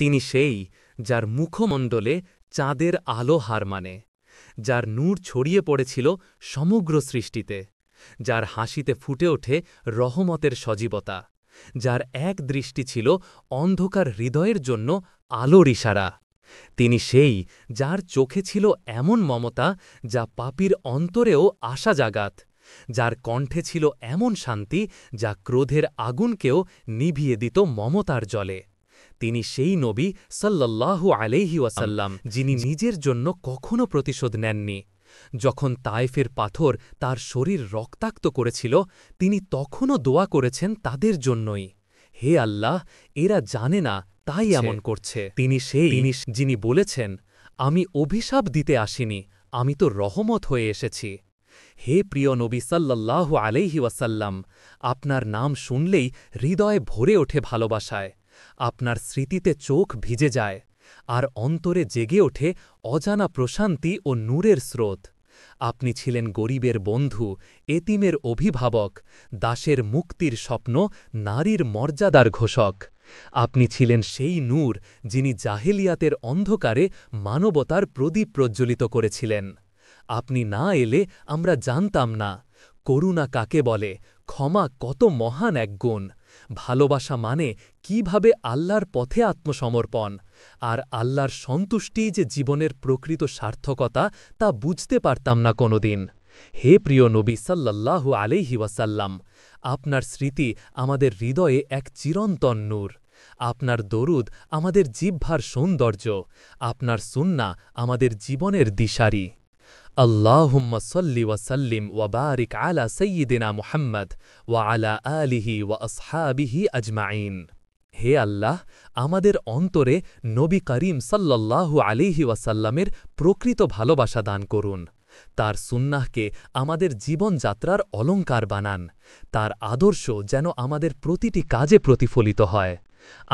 তিনি সেই যার মুখমণ্ডলে চাঁদের আলো হার মানে, যার নূর ছড়িয়ে পড়েছিল সমগ্র সৃষ্টিতে, যার হাসিতে ফুটে ওঠে রহমতের সজীবতা, যার এক দৃষ্টি ছিল অন্ধকার হৃদয়ের জন্য আলোর ইশারা। তিনি সেই যার চোখে ছিল এমন মমতা যা পাপীর অন্তরেও আশা জাগাত, যার কণ্ঠে ছিল এমন শান্তি যা ক্রোধের আগুনকেও নিভিয়ে দিত মমতার জলে। তিনি সেই নবী সাল্লাল্লাহু আলাইহি ওয়াসাল্লাম যিনি নিজের জন্য কখনও প্রতিশোধ নেননি। যখন তায়েফের পাথর তার শরীর রক্তাক্ত করেছিল, তিনি তখনও দোয়া করেছেন তাদের জন্যই, হে আল্লাহ, এরা জানে না তাই এমন করছে। তিনি সেই যিনি বলেছেন, আমি অভিশাপ দিতে আসিনি, আমি তো রহমত হয়ে এসেছি। হে প্রিয় নবী সাল্লাল্লাহু আলাইহি ওয়াসাল্লাম, আপনার নাম শুনলেই হৃদয় ভরে ওঠে ভালোবাসায়, আপনার স্মৃতিতে চোখ ভিজে যায়, আর অন্তরে জেগে ওঠে অজানা প্রশান্তি ও নূরের স্রোত। আপনি ছিলেন গরিবের বন্ধু, এতিমের অভিভাবক, দাসের মুক্তির স্বপ্ন, নারীর মর্যাদার ঘোষক। আপনি ছিলেন সেই নূর যিনি জাহেলিয়াতের অন্ধকারে মানবতার প্রদীপ প্রজ্জ্বলিত করেছিলেন। আপনি না এলে আমরা জানতাম না করুণা কাকে বলে, ক্ষমা কত মহান এক গুণ, ভালোবাসা মানে কিভাবে আল্লাহর পথে আত্মসমর্পণ, আর আল্লাহর সন্তুষ্টিই যে জীবনের প্রকৃত সার্থকতা তা বুঝতে পারতাম না কোনোদিন। হে প্রিয় নবী সাল্লাল্লাহু আলাইহি ওয়াসাল্লাম, আপনার স্মৃতি আমাদের হৃদয়ে এক চিরন্তন নূর, আপনার দরুদ আমাদের জিহ্বার সৌন্দর্য, আপনার সুন্নাহ আমাদের জীবনের দিশারি। আল্লাহুম্মা সাল্লি ওয়া সাল্লিম ওয়া বারিক আলা সাইয়্যিদিনা মুহাম্মদ ওয়া আলা আলিহি ওয়া আসহাবিহি আজমাইন। হে আল্লাহ, আমাদের অন্তরে নবী করিম সাল্লাল্লাহু আলাইহি ওয়াসাল্লামের প্রকৃত ভালোবাসা দান করুন, তার সুন্নাহকে আমাদের জীবনযাত্রার অলংকার বানান, তার আদর্শ যেন আমাদের প্রতিটি কাজে প্রতিফলিত হয়,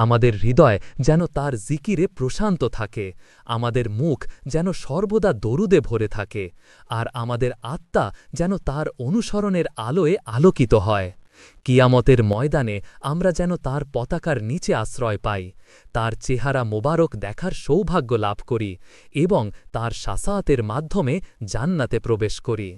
আমাদের হৃদয় যেন তার জিকিরে প্রশান্ত থাকে, আমাদের মুখ যেন সর্বদা দরুদে ভরে থাকে, আর আমাদের আত্মা যেন তার অনুসরণের আলোয় আলোকিত হয়। কিয়ামতের ময়দানে আমরা যেন তার পতাকার নিচে আশ্রয় পাই, তার চেহারা মোবারক দেখার সৌভাগ্য লাভ করি এবং তার শাসায়াতের মাধ্যমে জান্নাতে প্রবেশ করি।